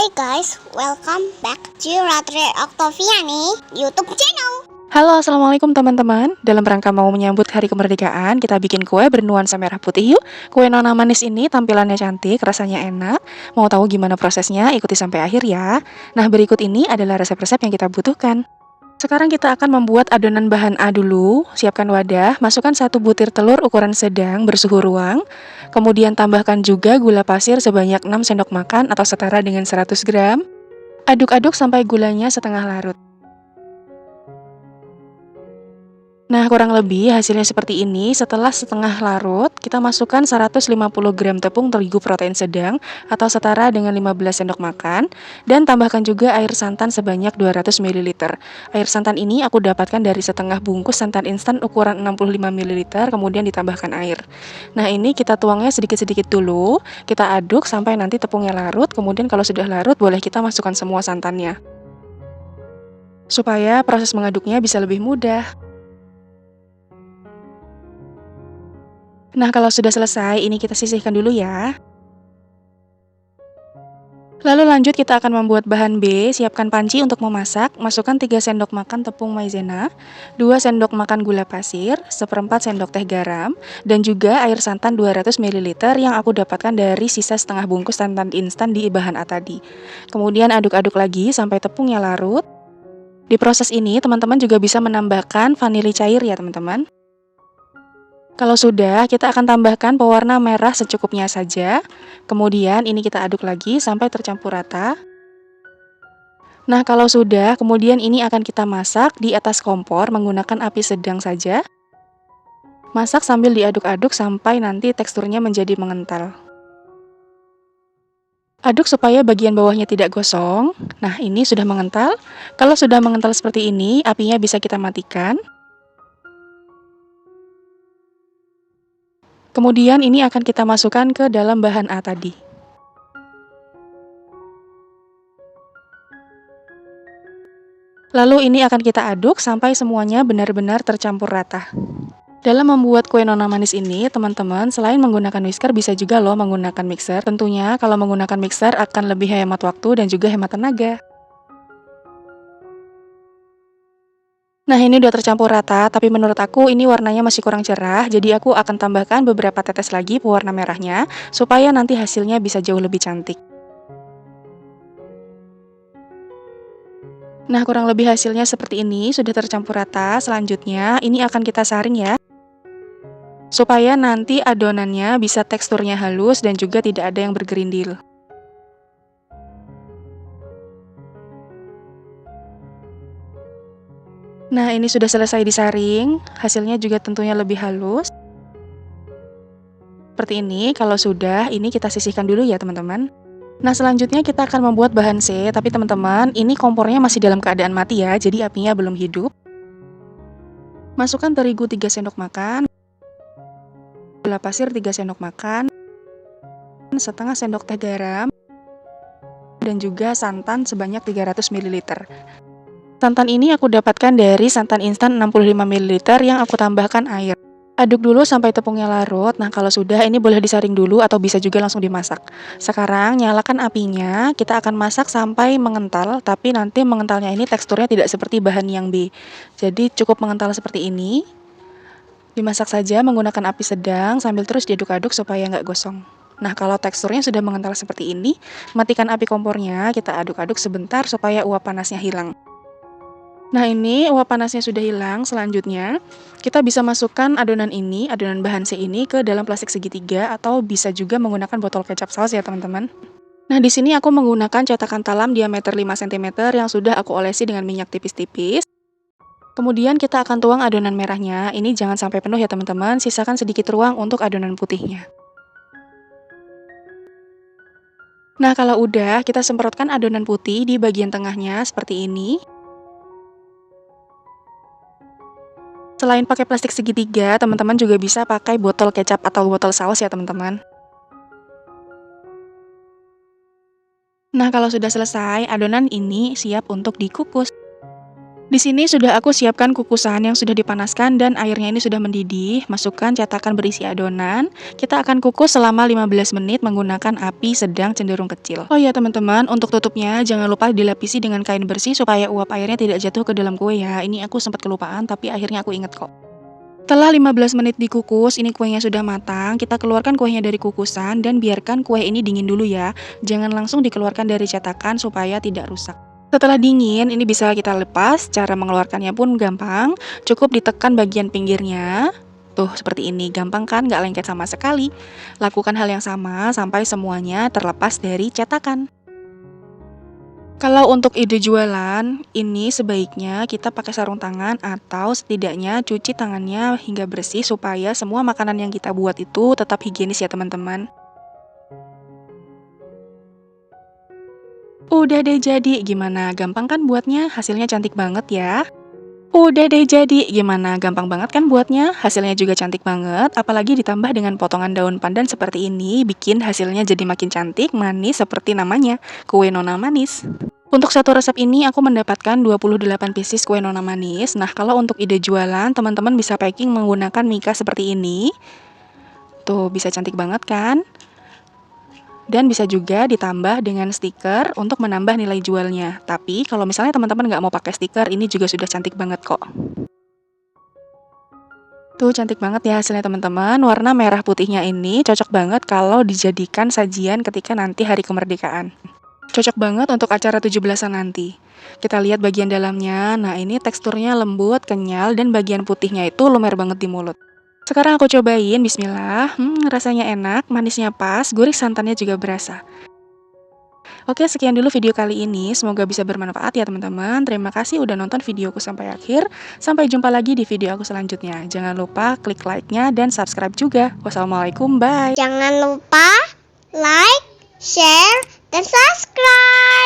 Hi guys, welcome back to Ratri Oktaviani YouTube channel. Halo, assalamualaikum teman-teman. Dalam rangka mau menyambut hari kemerdekaan, kita bikin kue bernuansa merah putih yuk. Kue nona manis ini tampilannya cantik, rasanya enak. Mau tahu gimana prosesnya? Ikuti sampai akhir ya. Nah, berikut ini adalah resep-resep yang kita butuhkan. Sekarang kita akan membuat adonan bahan A dulu. Siapkan wadah, masukkan 1 butir telur ukuran sedang bersuhu ruang. Kemudian tambahkan juga gula pasir sebanyak 6 sendok makan atau setara dengan 100 gram. Aduk-aduk sampai gulanya setengah larut. Nah, kurang lebih hasilnya seperti ini. Setelah setengah larut, kita masukkan 150 gram tepung terigu protein sedang atau setara dengan 15 sendok makan, dan tambahkan juga air santan sebanyak 200 ml. Air santan ini aku dapatkan dari setengah bungkus santan instan ukuran 65 ml, kemudian ditambahkan air. Nah, ini kita tuangnya sedikit-sedikit dulu, kita aduk sampai nanti tepungnya larut, kemudian kalau sudah larut boleh kita masukkan semua santannya. Supaya proses mengaduknya bisa lebih mudah. Nah, kalau sudah selesai, ini kita sisihkan dulu ya. Lalu lanjut kita akan membuat bahan B. Siapkan panci untuk memasak. Masukkan 3 sendok makan tepung maizena, 2 sendok makan gula pasir, 1/4 sendok teh garam, dan juga air santan 200 ml yang aku dapatkan dari sisa setengah bungkus santan instan di bahan A tadi. Kemudian aduk-aduk lagi sampai tepungnya larut. Di proses ini, teman-teman juga bisa menambahkan vanili cair ya, teman-teman. Kalau sudah, kita akan tambahkan pewarna merah secukupnya saja. Kemudian ini kita aduk lagi sampai tercampur rata. Nah, kalau sudah, kemudian ini akan kita masak di atas kompor menggunakan api sedang saja. Masak sambil diaduk-aduk sampai nanti teksturnya menjadi mengental. Aduk supaya bagian bawahnya tidak gosong. Nah, ini sudah mengental. Kalau sudah mengental seperti ini, apinya bisa kita matikan. Kemudian ini akan kita masukkan ke dalam bahan A tadi. Lalu ini akan kita aduk sampai semuanya benar-benar tercampur rata. Dalam membuat kue nona manis ini, teman-teman, selain menggunakan whisker bisa juga loh menggunakan mixer. Tentunya kalau menggunakan mixer akan lebih hemat waktu dan juga hemat tenaga. Nah, ini udah tercampur rata, tapi menurut aku ini warnanya masih kurang cerah, jadi aku akan tambahkan beberapa tetes lagi pewarna merahnya, supaya nanti hasilnya bisa jauh lebih cantik. Nah, kurang lebih hasilnya seperti ini, sudah tercampur rata. Selanjutnya, ini akan kita saring ya, supaya nanti adonannya bisa teksturnya halus dan juga tidak ada yang bergerindil. Nah, ini sudah selesai disaring, hasilnya juga tentunya lebih halus. Seperti ini, kalau sudah, ini kita sisihkan dulu ya teman-teman. Nah, selanjutnya kita akan membuat bahan C, tapi teman-teman, ini kompornya masih dalam keadaan mati ya, jadi apinya belum hidup. Masukkan terigu 3 sendok makan, gula pasir 3 sendok makan, setengah sendok teh garam, dan juga santan sebanyak 300 ml. Santan ini aku dapatkan dari santan instan 65 ml yang aku tambahkan air. Aduk dulu sampai tepungnya larut. Nah, kalau sudah ini boleh disaring dulu atau bisa juga langsung dimasak. Sekarang nyalakan apinya, kita akan masak sampai mengental, tapi nanti mengentalnya ini teksturnya tidak seperti bahan yang B. Jadi cukup mengental seperti ini. Dimasak saja menggunakan api sedang sambil terus diaduk-aduk supaya nggak gosong. Nah, kalau teksturnya sudah mengental seperti ini, matikan api kompornya, kita aduk-aduk sebentar supaya uap panasnya hilang. Nah, ini uap panasnya sudah hilang. Selanjutnya, kita bisa masukkan adonan ini, adonan bahan C ini ke dalam plastik segitiga atau bisa juga menggunakan botol kecap saus ya, teman-teman. Nah, di sini aku menggunakan cetakan talam diameter 5 cm yang sudah aku olesi dengan minyak tipis-tipis. Kemudian kita akan tuang adonan merahnya. Ini jangan sampai penuh ya, teman-teman. Sisakan sedikit ruang untuk adonan putihnya. Nah, kalau udah, kita semprotkan adonan putih di bagian tengahnya seperti ini. Selain pakai plastik segitiga, teman-teman juga bisa pakai botol kecap atau botol saus ya, teman-teman. Nah, kalau sudah selesai, adonan ini siap untuk dikukus. Di sini sudah aku siapkan kukusan yang sudah dipanaskan dan airnya ini sudah mendidih. Masukkan cetakan berisi adonan. Kita akan kukus selama 15 menit menggunakan api sedang cenderung kecil. Oh ya teman-teman, untuk tutupnya jangan lupa dilapisi dengan kain bersih supaya uap airnya tidak jatuh ke dalam kue ya. Ini aku sempat kelupaan tapi akhirnya aku inget kok. Setelah 15 menit dikukus, ini kuenya sudah matang. Kita keluarkan kuenya dari kukusan dan biarkan kue ini dingin dulu ya. Jangan langsung dikeluarkan dari cetakan supaya tidak rusak. Setelah dingin, ini bisa kita lepas. Cara mengeluarkannya pun gampang. Cukup ditekan bagian pinggirnya. Tuh, seperti ini. Gampang kan? Nggak lengket sama sekali. Lakukan hal yang sama sampai semuanya terlepas dari cetakan. Kalau untuk ide jualan, ini sebaiknya kita pakai sarung tangan atau setidaknya cuci tangannya hingga bersih supaya semua makanan yang kita buat itu tetap higienis ya teman-teman. Udah deh jadi, gimana? Gampang kan buatnya? Hasilnya cantik banget ya. Udah deh jadi, gimana? Gampang banget kan buatnya? Hasilnya juga cantik banget, apalagi ditambah dengan potongan daun pandan seperti ini, bikin hasilnya jadi makin cantik, manis seperti namanya, kue nona manis. Untuk satu resep ini aku mendapatkan 28 pieces kue nona manis. Nah, kalau untuk ide jualan, teman-teman bisa packing menggunakan mika seperti ini. Tuh, bisa cantik banget kan? Dan bisa juga ditambah dengan stiker untuk menambah nilai jualnya. Tapi kalau misalnya teman-teman nggak mau pakai stiker, ini juga sudah cantik banget kok. Tuh cantik banget ya hasilnya teman-teman. Warna merah putihnya ini cocok banget kalau dijadikan sajian ketika nanti hari kemerdekaan. Cocok banget untuk acara 17-an nanti. Kita lihat bagian dalamnya. Nah, ini teksturnya lembut, kenyal, dan bagian putihnya itu lumer banget di mulut. Sekarang aku cobain, bismillah. Rasanya enak, manisnya pas, gurih santannya juga berasa. Oke, sekian dulu video kali ini. Semoga bisa bermanfaat ya teman-teman. Terima kasih udah nonton videoku sampai akhir. Sampai jumpa lagi di video aku selanjutnya. Jangan lupa klik like-nya dan subscribe juga. Wassalamualaikum, bye! Jangan lupa like, share, dan subscribe.